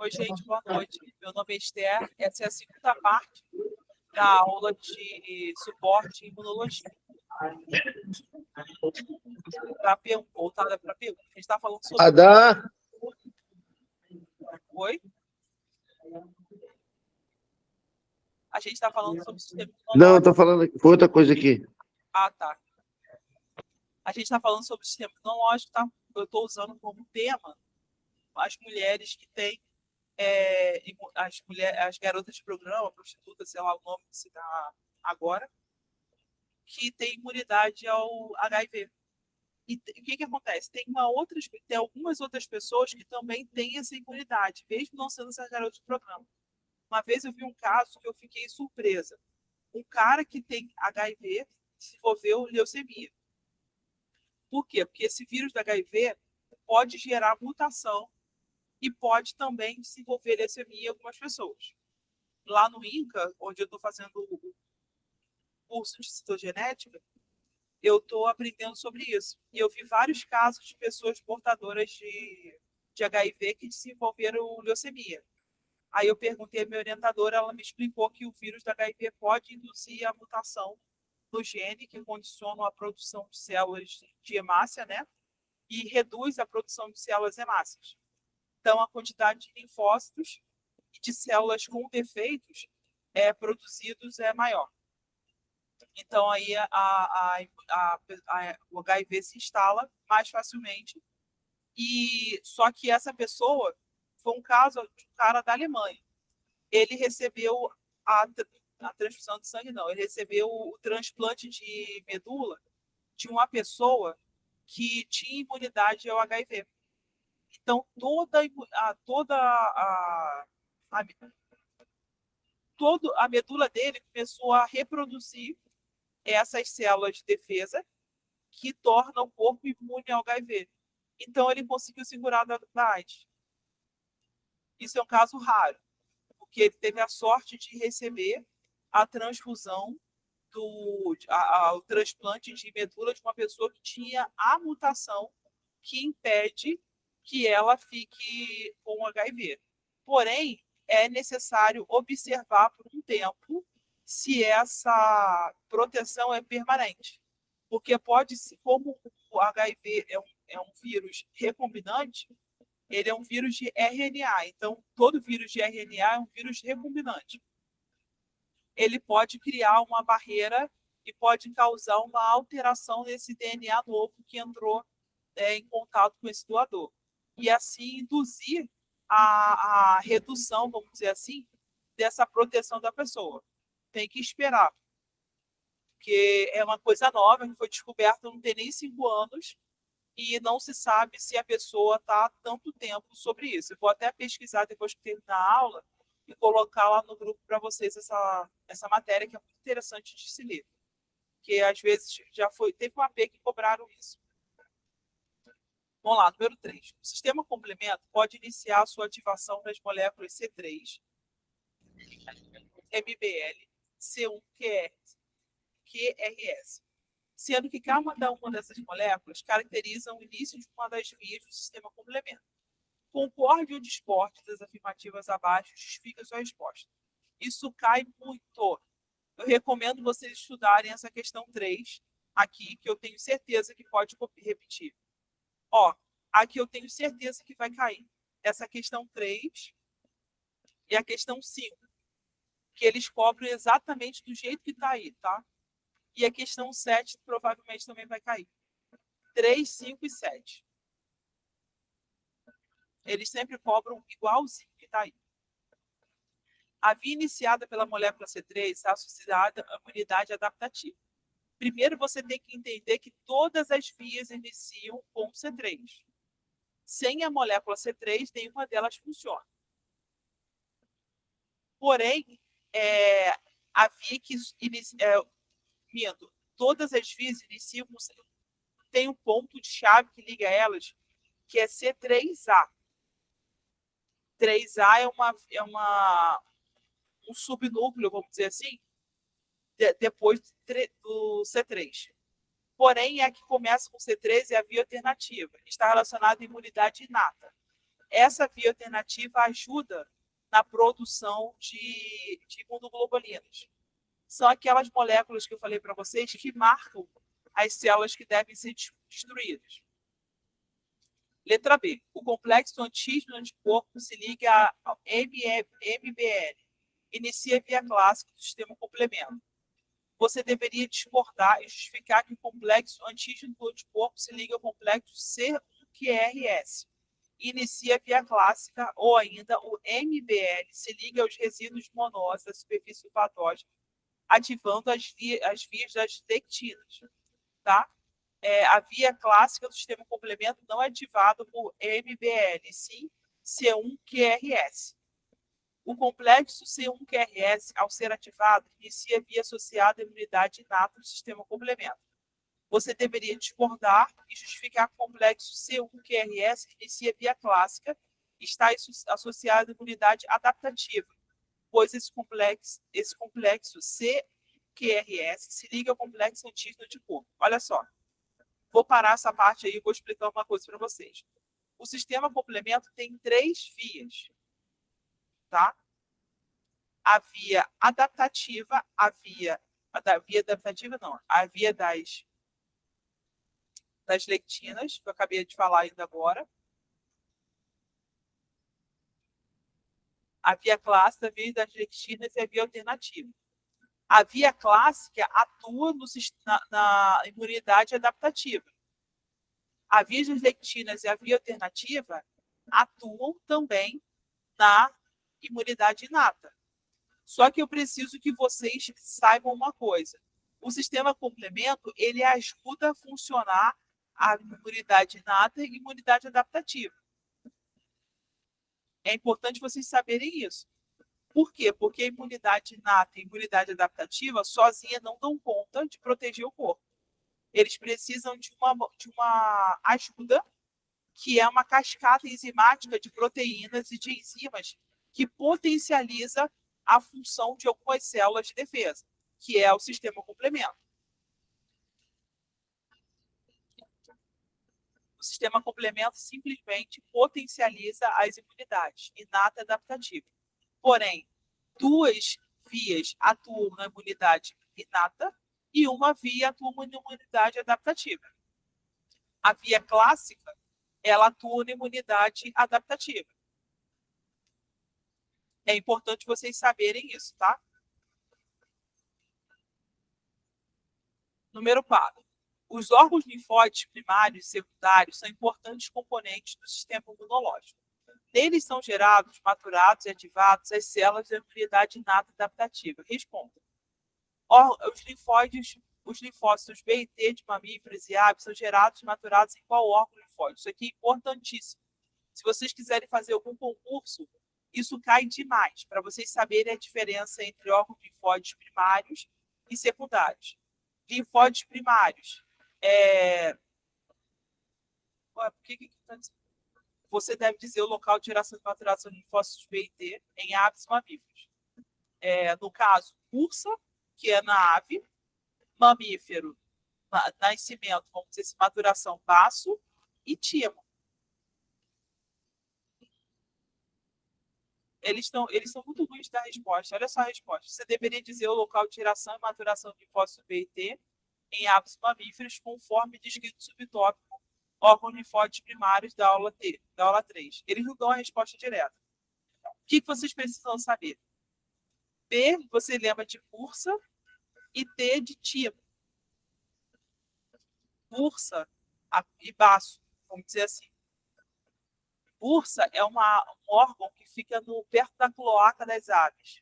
Oi, gente, boa noite. Meu nome é Esther. Essa é a segunda parte da aula de suporte em imunologia. Voltada para a pergunta. A gente está falando sobre. Adá, Oi? A gente está falando sobre o sistema não, imunológico. eu tô falando, foi outra coisa aqui. Ah, tá. A gente está falando sobre o sistema imunológico, tá? Eu estou usando como tema as mulheres que têm as garotas de programa, prostitutas, sei lá o nome que se dá agora, que têm imunidade ao HIV. E o que acontece? Tem algumas outras pessoas que também têm essa imunidade, mesmo não sendo essa garota de programa. Uma vez eu vi um caso que eu fiquei surpresa. Um cara que tem HIV desenvolveu leucemia. Por quê? Porque esse vírus do HIV pode gerar mutação e pode também desenvolver leucemia em algumas pessoas. Lá no INCA, onde eu estou fazendo o curso de citogenética, eu estou aprendendo sobre isso. E eu vi vários casos de pessoas portadoras de HIV que desenvolveram leucemia. Aí eu perguntei à minha orientadora, ela me explicou que o vírus da HIV pode induzir a mutação no gene que condiciona a produção de células de hemácia, né? E reduz a produção de células hemácias. Então, a quantidade de linfócitos e de células com defeitos produzidos é maior. Então, aí o HIV se instala mais facilmente. E só que essa pessoa foi um caso de um cara da Alemanha. Ele recebeu a transfusão de sangue, não. Ele recebeu o transplante de medula de uma pessoa que tinha imunidade ao HIV. Então, a medula dele começou a reproduzir essas células de defesa que tornam o corpo imune ao HIV. Então, ele conseguiu segurar da AIDS. Isso é um caso raro, porque ele teve a sorte de receber a transfusão o transplante de medula de uma pessoa que tinha a mutação que impede que ela fique com HIV. Porém, é necessário observar por um tempo se essa proteção é permanente. Porque pode ser, como o HIV é um vírus recombinante, ele é um vírus de RNA. Então, todo vírus de RNA é um vírus recombinante. Ele pode criar uma barreira e pode causar uma alteração nesse DNA novo que entrou em contato com esse doador. E assim induzir a redução, vamos dizer assim, dessa proteção da pessoa. Tem que esperar, porque é uma coisa nova que foi descoberta não tem nem 5 anos e não se sabe se a pessoa está há tanto tempo sobre isso. Eu vou até pesquisar depois que terminar a aula e colocar lá no grupo para vocês essa matéria que é muito interessante de se ler. Porque às vezes teve uma AP que cobraram isso. Vamos lá, número 3. O sistema complemento pode iniciar a sua ativação das moléculas C3, MBL, C1, QRS, sendo que cada uma dessas moléculas caracteriza o início de uma das vias do sistema complemento. Concorde ou discorde das afirmativas abaixo, justifica sua resposta. Isso cai muito. Eu recomendo vocês estudarem essa questão 3 aqui, que eu tenho certeza que pode repetir. Aqui eu tenho certeza que vai cair. Essa questão 3 e a questão 5, que eles cobrem exatamente do jeito que está aí, tá? E a questão 7 provavelmente também vai cair. 3, 5 e 7. Eles sempre cobram igualzinho que está aí. A via iniciada pela molécula C3 está associada à imunidade adaptativa. Primeiro, você tem que entender que todas as vias iniciam com C3. Sem a molécula C3, nenhuma delas funciona. Porém, a via que todas as vias iniciam com C3. Tem um ponto de chave que liga elas, que é C3A. 3A é um subnúcleo, vamos dizer assim, depois do C3. Porém, a que começa com C3 é a via alternativa. Está relacionada à imunidade inata. essa via alternativa ajuda na produção de imunoglobulinas. São aquelas moléculas que eu falei para vocês que marcam as células que devem ser destruídas. Letra B. O complexo antígeno-anticorpo se liga ao MBL. Inicia via clássica do sistema complemento. Você deveria discordar e justificar que o complexo antígeno-anticorpo se liga ao complexo C1QRS. Inicia via clássica, ou ainda o MBL se liga aos resíduos monócitos da superfície do patógeno, ativando as vias das lectinas. Tá? A via clássica do sistema complemento não é ativada por MBL, sim C1QRS. O complexo C1QRS, ao ser ativado, inicia via associada à imunidade inata do sistema complemento. Você deveria discordar e justificar que o complexo C1QRS inicia via clássica e está associado à imunidade adaptativa, pois esse complexo C1QRS se liga ao complexo antígeno-anticorpo. Olha só. Vou parar essa parte aí e vou explicar uma coisa para vocês. O sistema complemento tem 3 vias, tá? A via adaptativa, a via das lectinas, que eu acabei de falar ainda agora. A via clássica, a via das lectinas e a via alternativa. A via clássica atua na imunidade adaptativa. A via das lectinas e a via alternativa atuam também na imunidade inata. Só que eu preciso que vocês saibam uma coisa. O sistema complemento, ele ajuda a funcionar a imunidade inata e a imunidade adaptativa. É importante vocês saberem isso. Por quê? Porque a imunidade inata e a imunidade adaptativa sozinha não dão conta de proteger o corpo. Eles precisam de uma ajuda, que é uma cascata enzimática de proteínas e de enzimas que potencializa a função de algumas células de defesa, que é o sistema complemento. O sistema complemento simplesmente potencializa as imunidades, inata e adaptativa. Porém, 2 vias atuam na imunidade inata e uma via atua na imunidade adaptativa. A via clássica, ela atua na imunidade adaptativa. É importante vocês saberem isso, tá? Número 4. Os órgãos linfóides primários e secundários são importantes componentes do sistema imunológico. Neles são gerados, maturados e ativados as células da imunidade inata adaptativa. Responda. Os linfócitos B e T de mamíferos e aves são gerados e maturados em qual órgão linfóide? Isso aqui é importantíssimo. Se vocês quiserem fazer algum concurso, isso cai demais, para vocês saberem a diferença entre órgãos linfóides primários e secundários. Linfóides primários. Você deve dizer o local de geração e maturação de linfócitos B e T em aves e mamíferos. No caso, ursa, que é na ave, mamífero, nascimento, vamos dizer assim, maturação, baço, e timo. Eles são muito ruins da resposta. Olha só a resposta. Você deveria dizer o local de geração e maturação de linfócitos B e T em aves e mamíferos, conforme descrito no subtópico órgãos linfóides primários da aula 3. Eles não dão a resposta direta. O que vocês precisam saber? P, você lembra de ursa, e T de timo. Ursa e baço, vamos dizer assim. Ursa é um órgão que fica perto da cloaca das aves.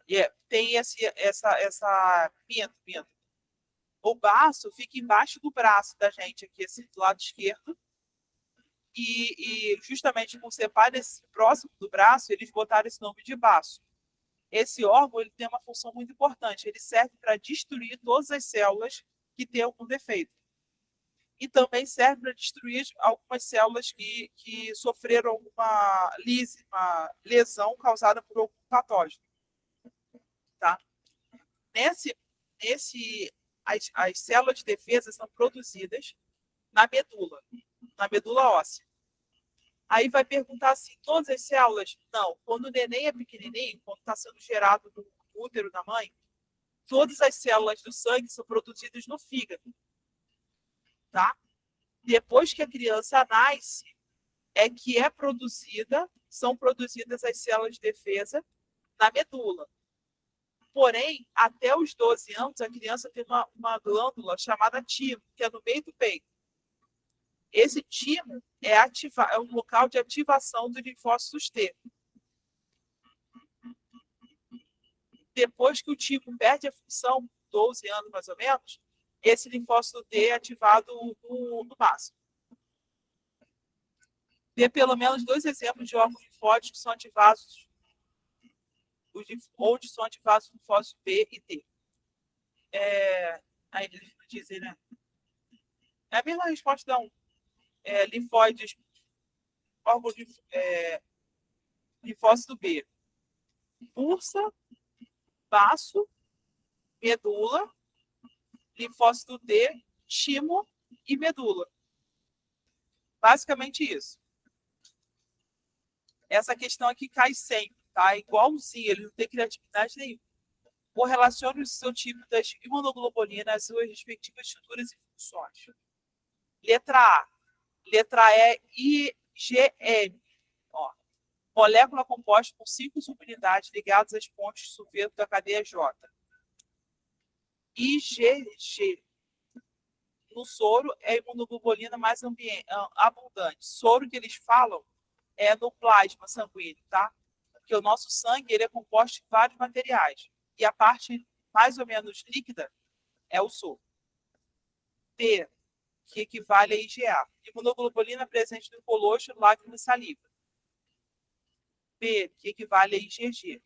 E tem essa pinto. O baço fica embaixo do braço da gente, aqui, assim, do lado esquerdo. E justamente por ser próximo do braço, eles botaram esse nome de baço. Esse órgão ele tem uma função muito importante. Ele serve para destruir todas as células que têm algum defeito. E também serve para destruir algumas células que sofreram uma lesão causada por algum patógeno. Tá? As células de defesa são produzidas na medula óssea. Aí vai perguntar assim, todas as células? Não. Quando o neném é pequenininho, quando está sendo gerado no útero da mãe, todas as células do sangue são produzidas no fígado, tá? Depois que a criança nasce, é que são produzidas as células de defesa na medula. Porém, até os 12 anos, a criança tem uma glândula chamada timo, que é no meio do peito. Esse timo é um local de ativação dos linfócitos T. Depois que o timo perde a função, 12 anos mais ou menos, esse linfócito T é ativado no máximo. Dê pelo menos 2 exemplos de órgãos linfóticos que são ativados, onde são ativados os linfócitos B e T. Aí eles dizem, né? É a mesma resposta da 1. Linfóides, órgão linfócito B. Bursa, baço, medula, linfócito T, timo e medula. Basicamente isso. Essa questão aqui cai sempre, tá? Igualzinho, ele não tem criatividade nenhuma. Correlacione o seu tipo das imunoglobulinas às suas respectivas estruturas e funções. Letra A. Letra E, IgM. Ó, molécula composta por 5 subunidades ligadas às pontes de sulfeto da cadeia J. IgG. No soro é a imunoglobulina mais abundante. Soro que eles falam é no plasma sanguíneo, tá? Porque o nosso sangue ele é composto de vários materiais. E a parte mais ou menos líquida é o soro. P, que equivale a IgA. Imunoglobulina presente no colostro, lágrima e saliva. B, que equivale a IgG.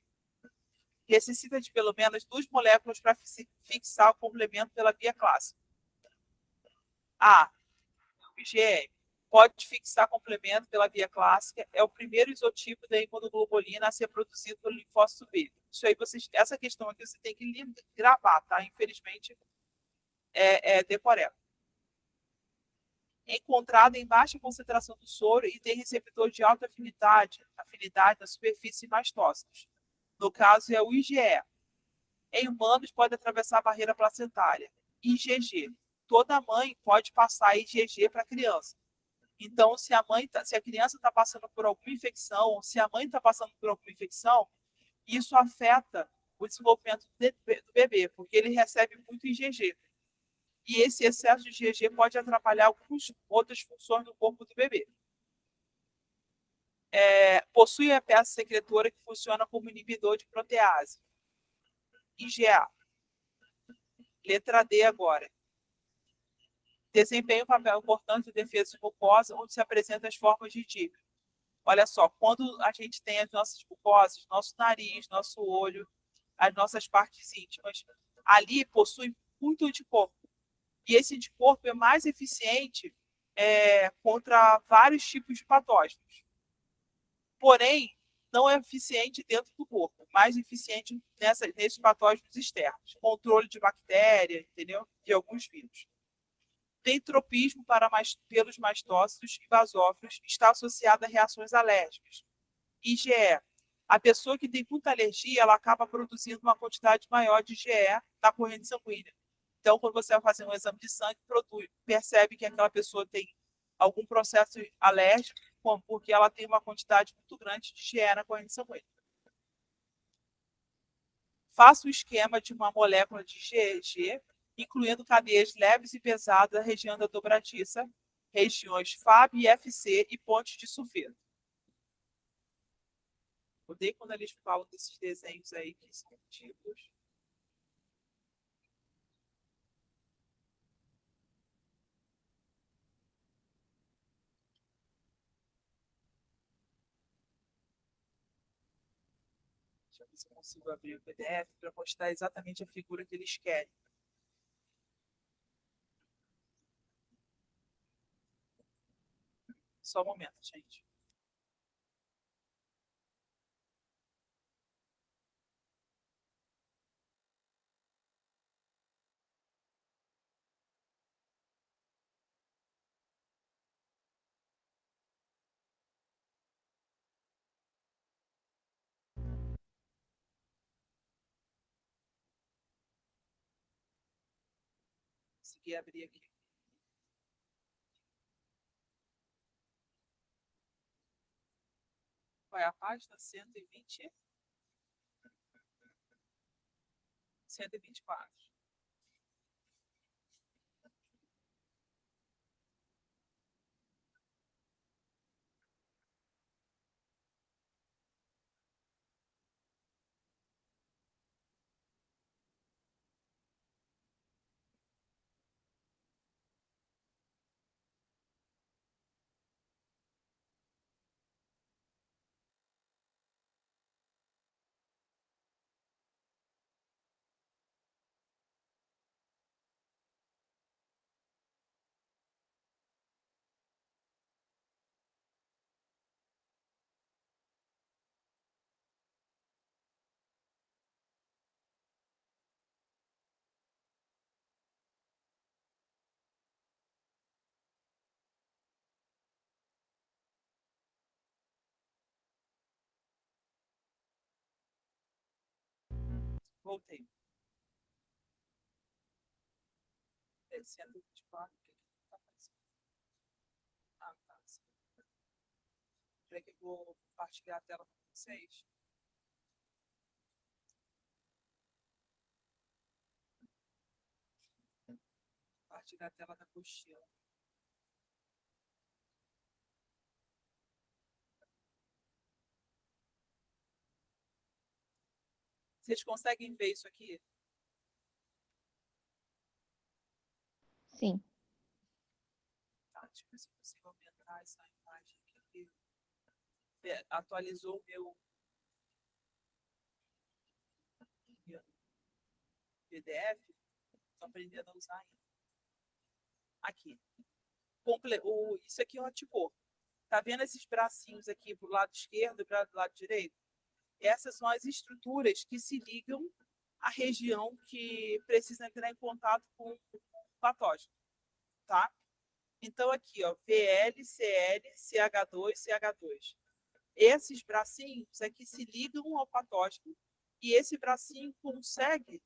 Necessita de pelo menos 2 moléculas para fixar o complemento pela via clássica. A, IgM. Pode fixar complemento pela via clássica, é o primeiro isotipo da imunoglobulina a ser produzido pelo linfócito B. Isso aí, essa questão aqui você tem que gravar, tá? Infelizmente, é decoreba. Encontrado em baixa concentração do soro e tem receptor de alta afinidade na superfície mastócitos. No caso, é o IgE. Em humanos, pode atravessar a barreira placentária. IgG. Toda mãe pode passar IgG para a criança. Então, se a criança está passando por alguma infecção, ou se a mãe está passando por alguma infecção, isso afeta o desenvolvimento do bebê, porque ele recebe muito IgG. E esse excesso de IgG pode atrapalhar algumas outras funções do corpo do bebê. Possui a peça secretora que funciona como inibidor de protease. IgA. Letra D agora. Desempenha um papel importante em defesa de mucosa, onde se apresentam as formas de DIP. Olha só, quando a gente tem as nossas mucosas, nosso nariz, nosso olho, as nossas partes íntimas, ali possui muito anticorpo. E esse anticorpo é mais eficiente contra vários tipos de patógenos. Porém, não é eficiente dentro do corpo, mais eficiente nesses patógenos externos. Controle de bactérias, entendeu? De alguns vírus. Tem tropismo pelos mastócitos e basófilos, está associada a reações alérgicas. IgE. A pessoa que tem muita alergia, ela acaba produzindo uma quantidade maior de IgE na corrente sanguínea. Então, quando você vai fazer um exame de sangue, percebe que aquela pessoa tem algum processo alérgico, porque ela tem uma quantidade muito grande de IgE na corrente sanguínea. Faça o esquema de uma molécula de IgG, incluindo cadeias leves e pesadas da região da dobradiça, regiões FAB e FC e pontes de sulfeto. Odeio quando eles falam desses desenhos aí que são antigos. Deixa eu ver se eu consigo abrir o PDF para mostrar exatamente a figura que eles querem. Só um momento, gente. Consegui abrir aqui. Qual é a página? 120? 124. Voltei. 124. O que que tá aparecendo? Ah, tá. Peraí que eu vou compartilhar a tela com vocês. Compartilhar a tela da apostila. Vocês conseguem ver isso aqui? Sim. Tá, deixa eu ver se eu consigo aumentar essa imagem aqui. Atualizou o meu PDF. Estou aprendendo a usar ainda. Aqui. Isso aqui é um anticorpo. Tá vendo esses bracinhos aqui para o lado esquerdo e para o lado direito? Essas são as estruturas que se ligam à região que precisa entrar em contato com o patógeno, tá? Então, aqui, ó, VL, CL, CH2, CH2. Esses bracinhos é que se ligam ao patógeno e esse bracinho consegue,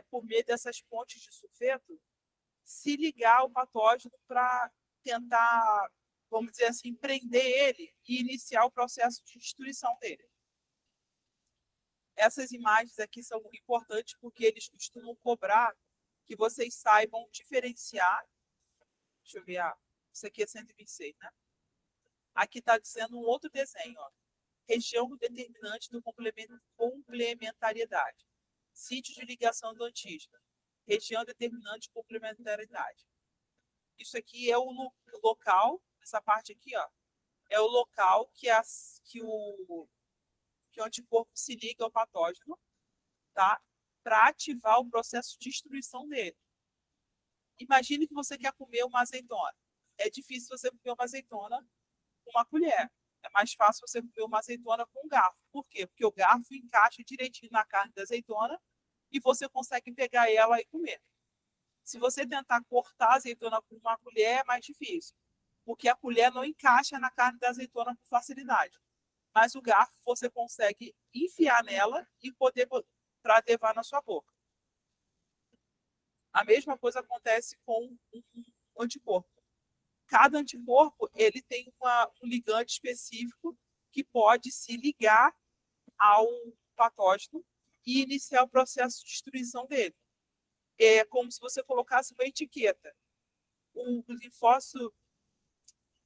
por meio dessas pontes de sulfeto, se ligar ao patógeno para tentar, vamos dizer assim, prender ele e iniciar o processo de destruição dele. Essas imagens aqui são importantes porque eles costumam cobrar que vocês saibam diferenciar. Deixa eu ver, isso aqui é 126, né? Aqui está dizendo um outro desenho, ó. Região determinante do complementariedade. Sítio de ligação do antígeno. Região determinante de complementariedade. Isso aqui é o local, essa parte aqui, ó, é o local que o anticorpo se liga ao patógeno, tá? Para ativar o processo de destruição dele. Imagine que você quer comer uma azeitona. É difícil você comer uma azeitona com uma colher. É mais fácil você comer uma azeitona com um garfo. Por quê? Porque o garfo encaixa direitinho na carne da azeitona e você consegue pegar ela e comer. Se você tentar cortar a azeitona com uma colher, é mais difícil, porque a colher não encaixa na carne da azeitona com facilidade. Mas o garfo você consegue enfiar nela e poder para levar na sua boca. A mesma coisa acontece com um anticorpo. Cada anticorpo ele tem um ligante específico que pode se ligar ao patógeno e iniciar o processo de destruição dele. É como se você colocasse uma etiqueta. O linfócito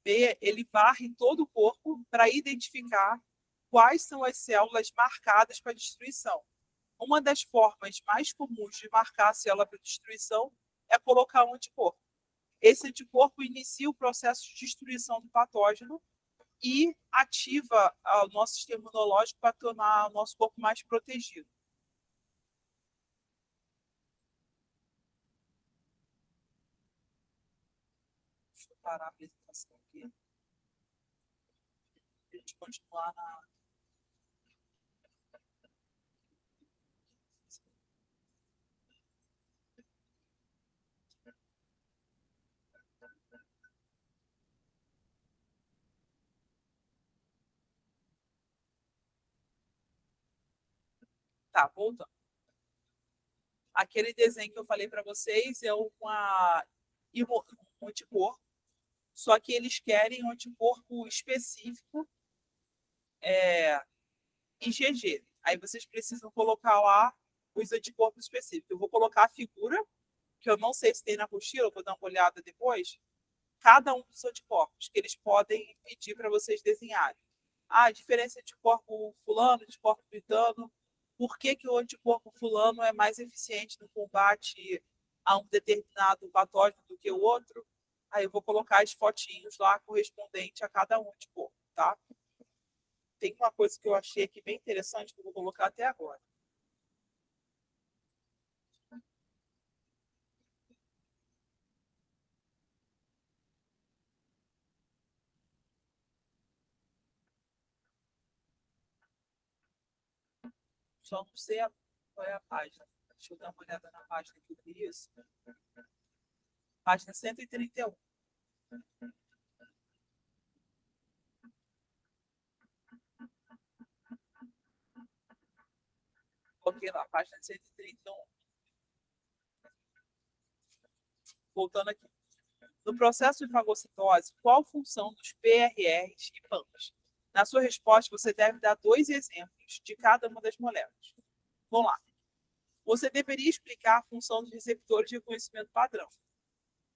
B ele varre todo o corpo para identificar quais são as células marcadas para destruição. Uma das formas mais comuns de marcar a célula para destruição é colocar um anticorpo. Esse anticorpo inicia o processo de destruição do patógeno e ativa o nosso sistema imunológico para tornar o nosso corpo mais protegido. Deixa eu parar a apresentação aqui. A gente continuar na. Tá, voltando. Aquele desenho que eu falei para vocês é um anticorpo, só que eles querem um anticorpo específico IgG. Aí vocês precisam colocar lá os anticorpos específicos. Eu vou colocar a figura, que eu não sei se tem na apostila, eu vou dar uma olhada depois, cada um dos anticorpos que eles podem pedir para vocês desenharem. Ah, a diferença entre anticorpo fulano, anticorpo britano, por que, que o anticorpo fulano é mais eficiente no combate a um determinado patógeno do que o outro? Aí eu vou colocar as fotinhos lá correspondente a cada um anticorpo, tá? Tem uma coisa que eu achei aqui bem interessante que eu vou colocar até agora. Só não sei qual é a página. Deixa eu dar uma olhada na página que eu vi isso. Página 131. Coloquei lá, página 131. Voltando aqui. No processo de fagocitose, qual a função dos PRRs e PAMPs? Na sua resposta, você deve dar 2 exemplos de cada uma das moléculas. Vamos lá. Você deveria explicar a função dos receptores de reconhecimento padrão,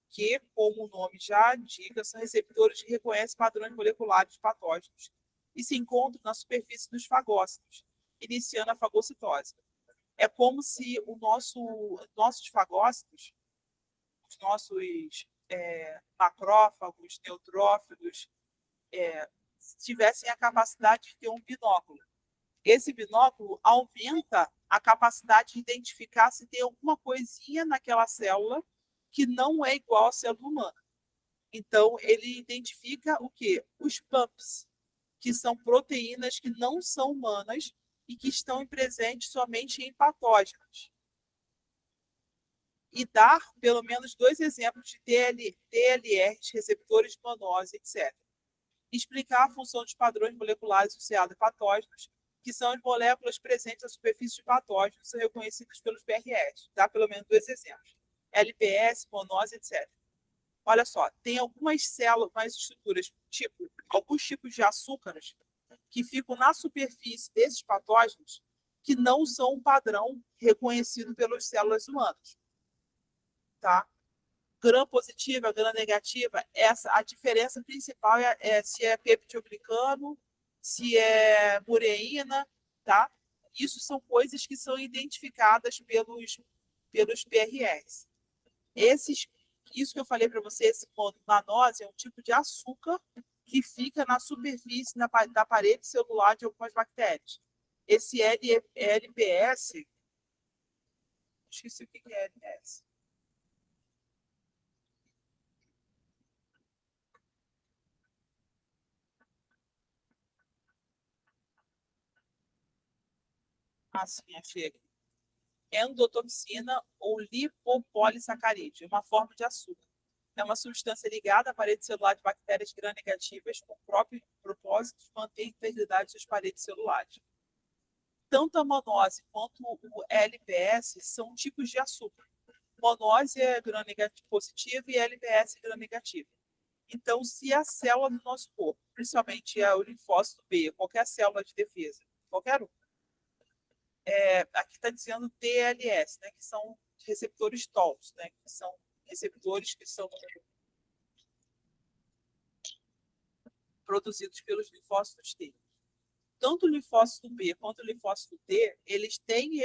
que, como o nome já indica, são receptores que reconhecem padrões moleculares de patógenos e se encontram na superfície dos fagócitos, iniciando a fagocitose. É como se nossos fagócitos, os nossos macrófagos, neutrófilos, tivessem a capacidade de ter um binóculo. Esse binóculo aumenta a capacidade de identificar se tem alguma coisinha naquela célula que não é igual à célula humana. Então, ele identifica o quê? Os PAMPs, que são proteínas que não são humanas e que estão presentes somente em patógenos. E dar pelo menos 2 exemplos de TLRs, receptores de manose, etc. Explicar a função dos padrões moleculares associados a patógenos, que são as moléculas presentes na superfície de patógenos, são reconhecidas pelos PRS. Dá pelo menos 2 exemplos. LPS, monose, etc. Olha só, tem algumas células, mais estruturas, alguns tipos de açúcares que ficam na superfície desses patógenos que não são um padrão reconhecido pelas células humanas. Tá? Gram positiva, gram negativa, a diferença principal é se é peptidoglicano, se é mureína, tá? Isso são coisas que são identificadas pelos PRS. Isso que eu falei para você, esse manose é um tipo de açúcar que fica na superfície da parede celular de algumas bactérias. Esse LPS, esqueci o que é LPS. Sim, achei aqui. Endotoxina ou lipopolissacarídeo, uma forma de açúcar. É uma substância ligada à parede celular de bactérias gram-negativas com o próprio propósito de manter a integridade de suas paredes celulares. Tanto a manose quanto o LPS são tipos de açúcar. Manose é gram-negativo positivo e LPS é gram-negativo. Então, se a célula do nosso corpo, principalmente o linfócito B, qualquer célula de defesa, qualquer um, aqui está dizendo TLS, né, que são receptores TOLs, né, que são receptores que são produzidos pelos linfócitos T. Tanto o linfócito B quanto o linfócito T, eles têm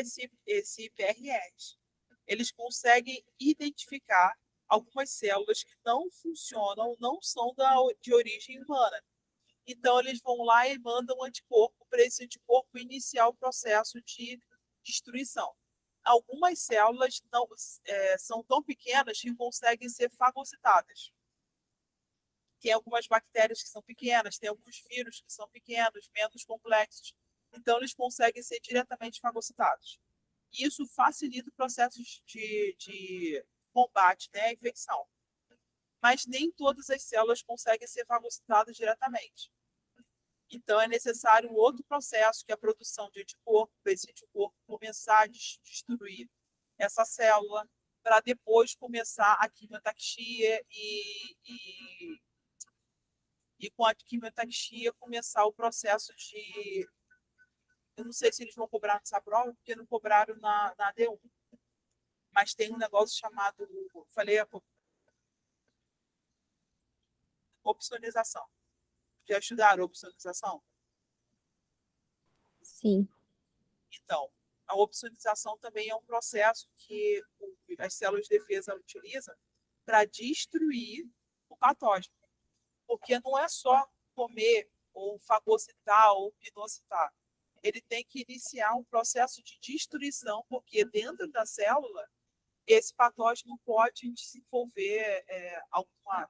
esse PRS. Eles conseguem identificar algumas células que não funcionam, não são de origem humana. Então, eles vão lá e mandam um anticorpo para esse anticorpo iniciar o processo de destruição. Algumas células são tão pequenas que conseguem ser fagocitadas. Tem algumas bactérias que são pequenas, tem alguns vírus que são pequenos, menos complexos. Então, eles conseguem ser diretamente fagocitados. Isso facilita o processo de combate, né, à infecção. Mas nem todas as células conseguem ser fagocitadas diretamente. Então, é necessário um outro processo, que é a produção de anticorpo, para esse anticorpo começar a destruir essa célula, para depois começar a quimiotaxia e com a quimiotaxia começar o processo de... Eu não sei se eles vão cobrar nessa prova, porque não cobraram na D1. Mas tem um negócio chamado, falei, opsonização. Já estudaram opsonização? Sim. Então, a opsonização também é um processo que as células de defesa utilizam para destruir o patógeno. Porque não é só comer ou fagocitar ou pinocitar. Ele tem que iniciar um processo de destruição, porque dentro da célula, esse patógeno pode desenvolver,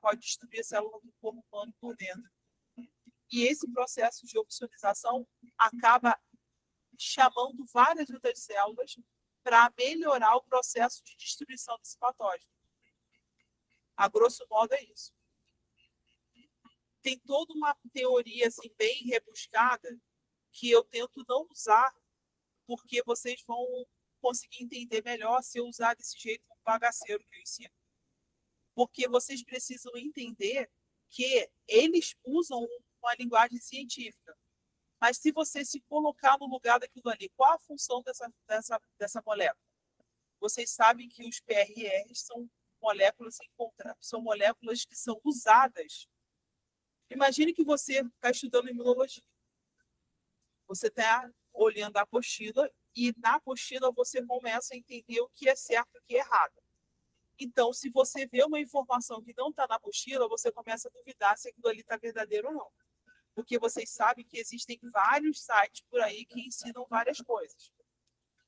pode destruir a célula do corpo humano por dentro. E esse processo de opsonização acaba chamando várias outras células para melhorar o processo de destruição desse patógeno. A grosso modo é isso. Tem toda uma teoria assim, bem rebuscada que eu tento não usar, porque vocês vão conseguir entender melhor se eu usar desse jeito bagaceiro que eu ensino. Porque vocês precisam entender que eles usam uma linguagem científica. Mas se você se colocar no lugar daquilo ali, qual a função dessa molécula? Vocês sabem que os PRRs são moléculas que são usadas. Imagine que você está estudando imunologia. Você está olhando a apostila e na apostila você começa a entender o que é certo e o que é errado. Então, se você vê uma informação que não está na apostila, você começa a duvidar se aquilo ali está verdadeiro ou não. Porque vocês sabem que existem vários sites por aí que ensinam várias coisas.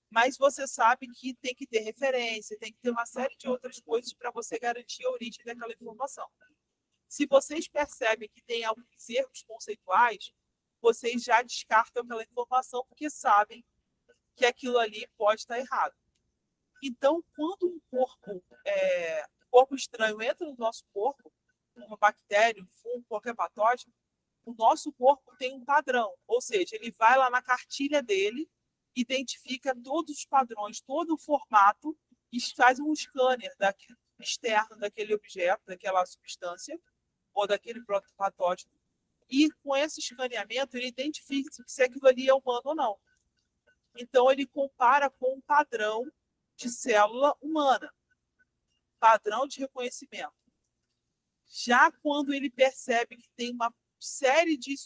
Mas você sabe que tem que ter referência, tem que ter uma série de outras coisas para você garantir a origem daquela informação. Se vocês percebem que tem alguns erros conceituais, vocês já descartam aquela informação porque sabem que aquilo ali pode estar errado. Então, quando um corpo estranho entra no nosso corpo, uma bactéria, um fungo, qualquer patógeno, o nosso corpo tem um padrão, ou seja, ele vai lá na cartilha dele, identifica todos os padrões, todo o formato e faz um scanner externo daquele objeto, daquela substância ou daquele patógeno. E com esse escaneamento, ele identifica se aquilo ali é humano ou não. Então, ele compara com um padrão de célula humana, padrão de reconhecimento. Já quando ele percebe que tem uma série de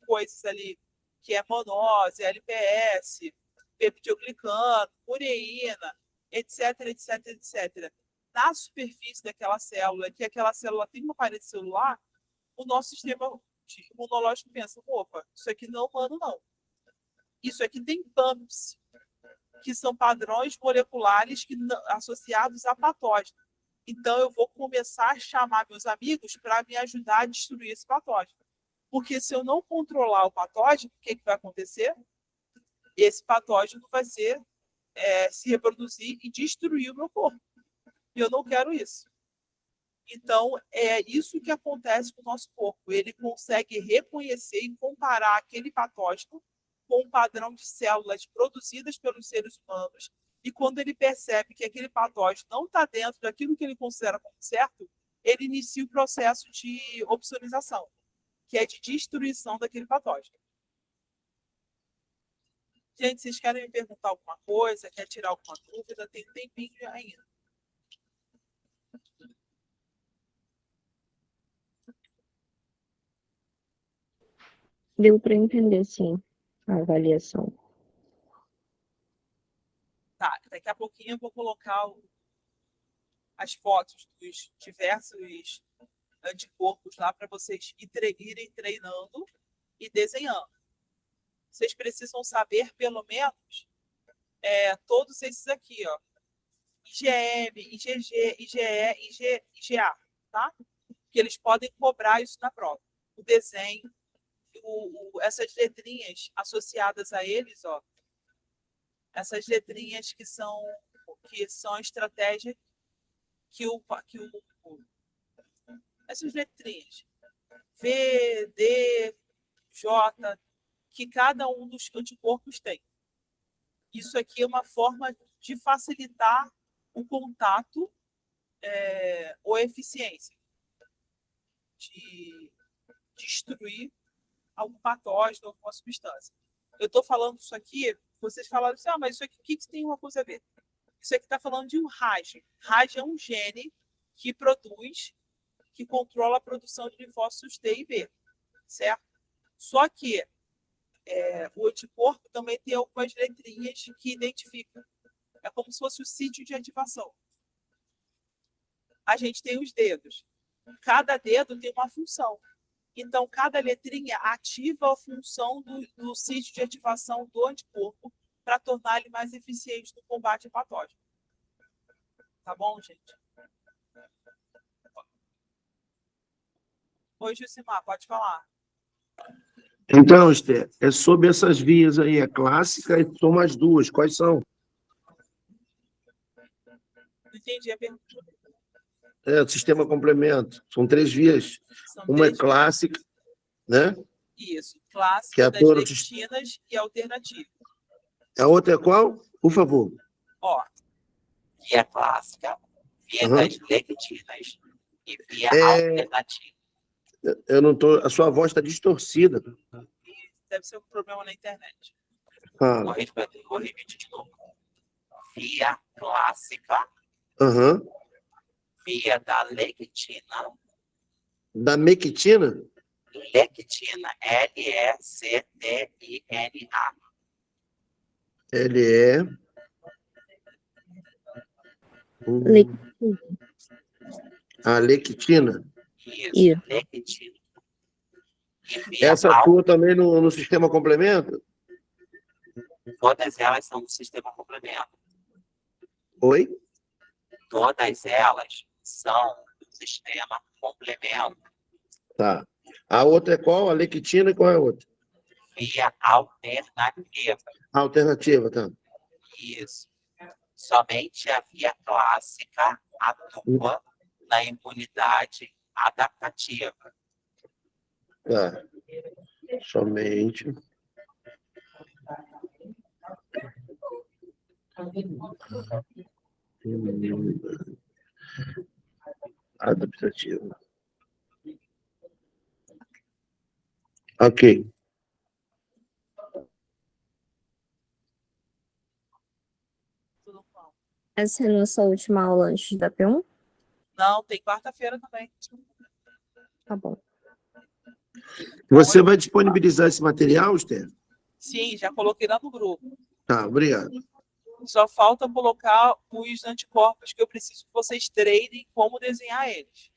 coisas ali, que é monose, LPS, peptidoglicano, ureína, etc, etc, etc, na superfície daquela célula, que aquela célula tem uma parede celular, o nosso sistema imunológico pensa, opa, isso aqui não é humano, não. Isso aqui tem PAMPs, que são padrões moleculares associados a patógeno. Então, eu vou começar a chamar meus amigos para me ajudar a destruir esse patógeno. Porque se eu não controlar o patógeno, o que vai acontecer? Esse patógeno vai se reproduzir e destruir o meu corpo. E eu não quero isso. Então, é isso que acontece com o nosso corpo. Ele consegue reconhecer e comparar aquele patógeno com um padrão de células produzidas pelos seres humanos. E quando ele percebe que aquele patógeno não está dentro daquilo que ele considera como certo, ele inicia o processo de opsonização, que é de destruição daquele patógeno. Gente, vocês querem me perguntar alguma coisa? Quer tirar alguma dúvida? Tem um tempinho ainda. Deu para entender, sim, a avaliação. Tá, daqui a pouquinho eu vou colocar as fotos dos diversos anticorpos lá para vocês irem treinando e desenhando. Vocês precisam saber, pelo menos, todos esses aqui, ó. IgM, IgG, IgE, IgA, tá? Que eles podem cobrar isso na prova. O desenho, essas letrinhas associadas a eles, ó. Essas letrinhas que são a estratégia essas letrinhas V, D, J, que cada um dos anticorpos tem. Isso aqui é uma forma de facilitar o contato ou eficiência de destruir algum patógeno, alguma substância. Eu estou falando isso aqui, vocês falaram assim, mas isso aqui, o que tem uma coisa a ver? Isso aqui está falando de um RAS. RAS é um gene que controla a produção de linfócitos T e B, certo? Só que o anticorpo também tem algumas letrinhas que identificam. É como se fosse o sítio de ativação. A gente tem os dedos. Cada dedo tem uma função. Então, cada letrinha ativa a função do sítio de ativação do anticorpo para tornar ele mais eficiente no combate a patógeno. Tá bom, gente? Oi, Jucimar, pode falar. Então, Esther, é sobre essas vias aí, a clássica e são mais duas. Quais são? Não entendi a pergunta. O sistema complemento. São 3 vias. São Uma é 3 clássica, né? Isso, Que clássica das atua no lectinas e alternativa. A outra é qual? Por favor. Ó, via clássica, via das lectinas e via alternativa. Eu não tô. A sua voz está distorcida. Deve ser um problema na internet. Ah. Vou repetir de novo. Via clássica, via da lectina. Da mectina? Lectina, L-E-C-T-I-N-A. L-E... A lectina. Isso, lectina. Essa atua também no sistema complemento? Todas elas são do sistema complemento. Oi? Todas elas são do sistema complemento. Tá. A outra é qual? A lectina e qual é a outra? Via alternativa. Alternativa, tá. Isso. Somente a via clássica atua na imunidade adaptativa. Tá. Somente. Adaptativa. Ok. Essa é a nossa última aula antes da P1? Não, tem quarta-feira também. Tá bom. Você vai disponibilizar esse material, Esther? Sim, já coloquei lá no grupo. Tá, obrigado. Só falta colocar os anticorpos que eu preciso que vocês treinem como desenhar eles.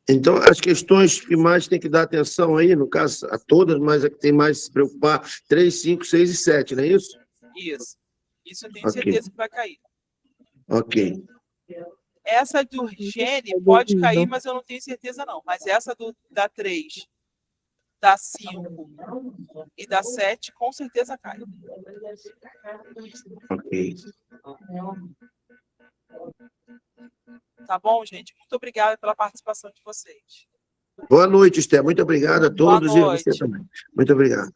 Então, as questões que mais tem que dar atenção aí, no caso, a todas, mas a que tem mais que se preocupar, 3, 5, 6 e 7, não é isso? Isso. Isso eu tenho Ok. certeza que vai cair. Ok. Essa do gene pode cair, mas eu não tenho certeza não. Mas essa da 3, da 5 e da 7, com certeza cai. Ok. Tá bom, gente? Muito obrigada pela participação de vocês. Boa noite, Esther. Muito obrigado a todos e a você noite. também. Muito obrigado.